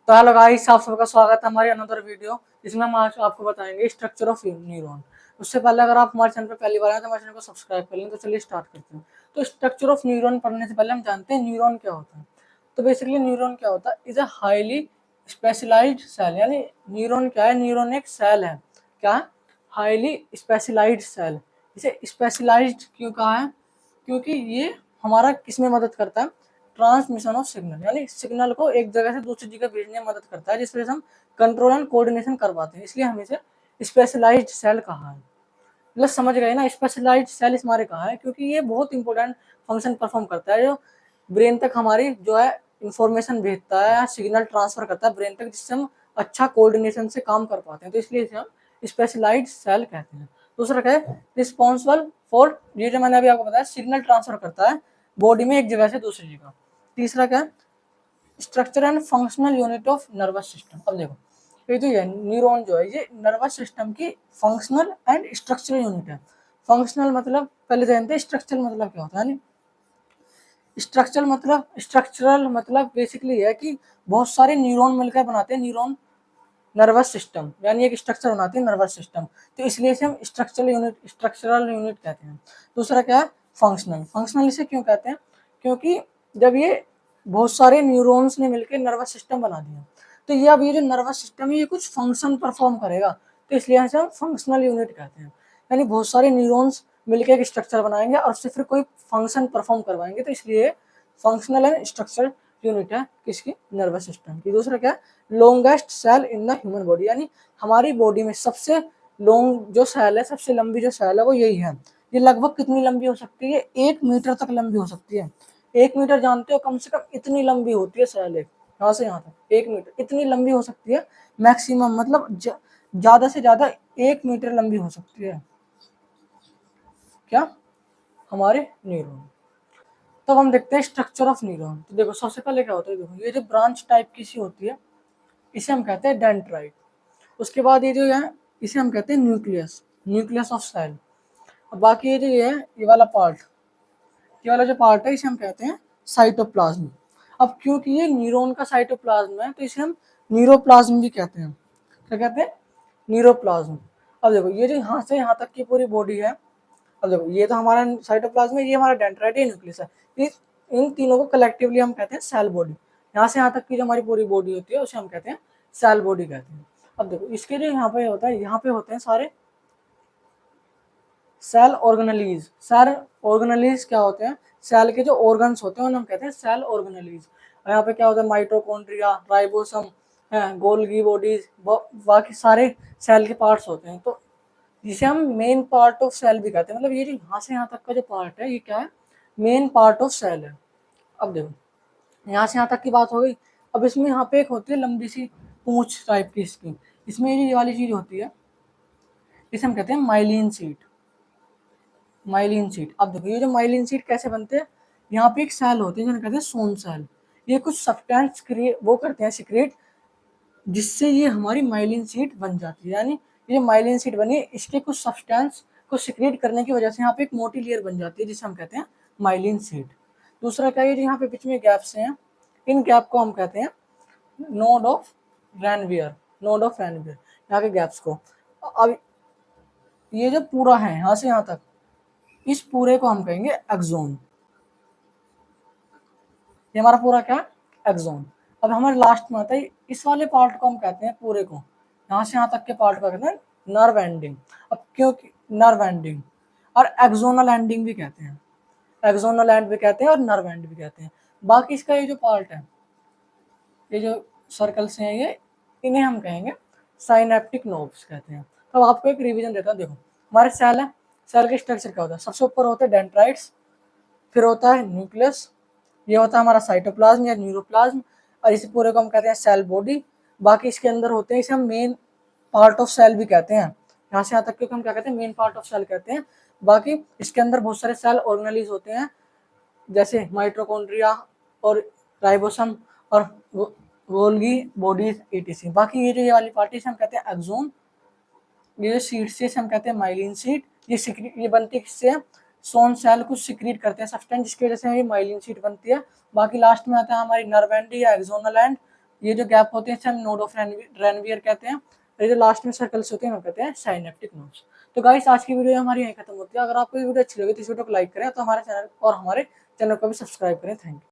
तो hello guys, आप सबका स्वागत है हमारे अनदर वीडियो, जिसमें हम आज आपको बताएंगे स्ट्रक्चर ऑफ न्यूरॉन। उससे पहले अगर आप हमारे चैनल पर पहली बार आए तो हमारे चैनल को सब्सक्राइब कर लें। तो चलिए स्टार्ट करते हैं। तो स्ट्रक्चर ऑफ न्यूरॉन पढ़ने से पहले हम जानते हैं न्यूरॉन क्या होता है। तो बेसिकली न्यूरॉन क्या होता है, is a highly specialised cell. यानी न्यूरॉन क्या है, न्यूरॉन एक सेल है। क्या है? Highly specialised cell. इसे स्पेशलाइज्ड क्यों कहा है? क्योंकि ये हमारा किसमें मदद करता है, ट्रांसमिशन ऑफ सिग्नल, यानी सिग्नल को एक जगह से दूसरी जगह भेजने में मदद करता है, जिस वजह से हम कंट्रोल एंड कोऑर्डिनेशन कर पाते हैं। इसलिए हम इसे स्पेशलाइज्ड सेल कहा है। मतलब समझ गए ना, स्पेशलाइज्ड सेल इस मारे कहा है क्योंकि ये बहुत इंपॉर्टेंट फंक्शन परफॉर्म करता है, जो ब्रेन तक हमारी जो है इंफॉर्मेशन भेजता है या सिग्नल ट्रांसफर करता है ब्रेन तक, जिससे हम अच्छा कोऑर्डिनेशन से काम कर पाते हैं। तो इसलिए इसे हम स्पेशलाइज्ड सेल कहते हैं। दूसरा क्या है, रिस्पॉन्सिबल फॉर, ये जो मैंने अभी आपको बताया, सिग्नल ट्रांसफर करता है बॉडी में एक जगह से दूसरी जगह। तीसरा क्या है, structure and functional unit of nervous system. अब देखो, ये जो है न्यूरॉन जो है, ये नर्वस सिस्टम की फंक्शनल एंड स्ट्रक्चरल यूनिट है। फंक्शनल मतलब पहले जानते हैं, स्ट्रक्चरल मतलब क्या होता है। स्ट्रक्चरल मतलब बेसिकली है कि बहुत सारे न्यूरॉन मिलकर बनाते हैं न्यूरॉन नर्वस सिस्टम, यानी एक स्ट्रक्चर बनाते हैं नर्वस सिस्टम। तो इसलिए इसे हम स्ट्रक्चरल यूनिट कहते हैं। दूसरा क्या है, फंक्शनल। फंक्शनल इसे क्यों कहते हैं, क्योंकि जब ये बहुत सारे न्यूरॉन्स ने मिलकर नर्वस सिस्टम बना दिया, तो ये अब ये जो नर्वस सिस्टम है ये कुछ फंक्शन परफॉर्म करेगा, तो इसलिए इसे हम फंक्शनल यूनिट कहते हैं। यानी बहुत सारे न्यूरॉन्स मिलकर एक स्ट्रक्चर बनाएंगे और उससे फिर कोई फंक्शन परफॉर्म करवाएंगे, तो इसलिए फंक्शनल एंड स्ट्रक्चरल यूनिट है किसकी, नर्वस सिस्टम की। दूसरा क्या है, longest cell in the human body, यानी हमारी बॉडी में सबसे लॉन्ग जो सेल है, सबसे लंबी जो सेल है वो यही है। ये लगभग कितनी लंबी हो सकती है, 1 मीटर तक लंबी हो सकती है। 1 मीटर जानते हो, कम से कम इतनी लंबी होती है सेल, एक यहाँ से यहाँ तक 1 मीटर इतनी लंबी हो सकती है। मैक्सिमम मतलब ज्यादा से ज्यादा 1 मीटर लंबी हो सकती है क्या, हमारे न्यूरॉन। तब हम देखते हैं स्ट्रक्चर ऑफ न्यूरॉन। तो देखो सबसे पहले क्या होता है, देखो ये जो ब्रांच टाइप की सी होती है इसे हम कहते हैं डेंड्राइट। उसके बाद ये जो है इसे हम कहते हैं न्यूक्लियस, न्यूक्लियस ऑफ सेल। और बाकी ये जो ये है, ये वाला पार्ट, ये वाला जो पार्ट है इसे हम कहते हैं साइटोप्लाज्म। अब क्योंकि ये न्यूरॉन का साइटोप्लाज्म है तो इसे हम न्यूरोप्लाज्म भी कहते हैं। क्या कहते हैं, न्यूरोप्लाज्म। अब देखो ये जो यहाँ से यहाँ तक की पूरी बॉडी है, अब देखो ये तो हमारा साइटोप्लाज्म है, ये हमारा डेंड्राइट है, न्यूक्लियस है। इन तीनों को कलेक्टिवली हम कहते हैं सेल बॉडी। यहाँ से यहाँ तक की जो हमारी पूरी बॉडी होती है उसे हम कहते हैं सेल बॉडी कहते हैं। अब देखो इसके जो यहाँ पे होता है, यहाँ पे होते हैं सारे सेल ऑर्गेनेलीज। सेल ऑर्गेनेलीज क्या होते हैं, सेल के जो ऑर्गन्स होते हैं उन्हें हम कहते हैं सेल ऑर्गेनेलीज। और यहाँ पे क्या होता है, माइटोकॉन्ड्रिया, राइबोसम है, गोल्गी बॉडीज, बाकी सारे सेल के पार्ट्स होते हैं। तो जिसे हम मेन पार्ट ऑफ सेल भी कहते हैं। मतलब ये जो यहाँ से यहाँ तक का जो पार्ट है ये क्या है, मेन पार्ट ऑफ सेल है। अब देखो यहाँ से यहाँ तक की बात हो गई। अब इसमें यहाँ पे एक होती है लंबी सी पूंछ टाइप की इसकी, इसमें ये वाली चीज होती है, इसे हम कहते हैं माइलिन सीट। Myelin seat. अब देखो ये जो माइलिन सीट कैसे बनते हैं, यहाँ पे एक सेल होते हैं जिन्हें कहते हैं सोन सेल। ये कुछ सब्सटेंस क्रिएट वो करते हैं, सिक्रेट, जिससे ये हमारी माइलिन सीट बन जाती है। यानी ये जो माइलिन सीट बनी है इसके कुछ सब्सटेंस को सिक्रेट करने की वजह से यहाँ पे एक मोटी लेयर बन जाती है जिसे हम कहते हैं माइलिन सीट। दूसरा क्या है, जो यहाँ पे बीच में गैप्स हैं, इन गैप को हम कहते हैं node of Ranvier. Node of Ranvier, यहाँ के गैप्स को। अब ये जो पूरा है यहाँ से यहाँ तक, इस पूरे को हम कहेंगे एक्सोन। ये हमारा पूरा क्या है, एक्सोन। अब हमारे लास्ट में आता है इस वाले पार्ट को हम कहते हैं पूरे को, यहाँ से यहाँ तक के पार्ट को कहते हैं नर्व एंडिंग। अब क्योंकि नर्व एंडिंग और एक्सोनल एंडिंग भी कहते हैं, एक्सोनल एंड भी कहते हैं और नर्व एंड भी कहते हैं। बाकी इसका ये जो पार्ट है, ये जो सर्कल्स हैं ये, इन्हें हम कहेंगे साइनेप्टिक नोब्स कहते हैं। तो अब आपको एक रिवीजन देता हूँ। देखो हमारे सेल है, सेल के स्ट्रक्चर क्या होता है, सबसे ऊपर होते हैं डेंड्राइट्स, फिर होता है न्यूक्लियस, ये होता है हमारा साइटोप्लाज्म या न्यूरोप्लाज्म, और इस पूरे को हम कहते हैं सेल बॉडी। बाकी इसके अंदर होते हैं, इसे हम मेन पार्ट ऑफ सेल भी कहते हैं। यहाँ से यहाँ तक क्योंकि हम क्या कहते हैं, मेन पार्ट ऑफ सेल कहते हैं। बाकी इसके अंदर बहुत सारे सेल ऑर्गेनेलीज होते हैं, जैसे माइटोकॉन्ड्रिया और राइबोसम और गोल्गी बॉडीज एटीसी। बाकी ये जो ये वाली पार्टी से हम कहते हैं एक्सोन, ये जो सीट से हम कहते हैं माइलिन सीट। ये बनती है किससे, सोन सेल कुछ सिक्रीट करते हैं सब्सटेंस, जिसकी वजह से ये माइलिन सीट बनती है। बाकी लास्ट में आता है हमारी नर्व एंड या एक्सोनल एंड, ये जो गैप होते हैं इसे हम नोड ऑफ रेनवियर कहते हैं। ये जो लास्ट में सर्कल्स होते हैं वो कहते हैं साइनेप्टिक नोड्स। तो गाइस आज की वीडियो हमारी यहीं खत्म होती है। अगर आपको ये वीडियो अच्छी लगी तो इस वीडियो को लाइक करें, तो हमारे चैनल को भी सब्सक्राइब करें। Thank you.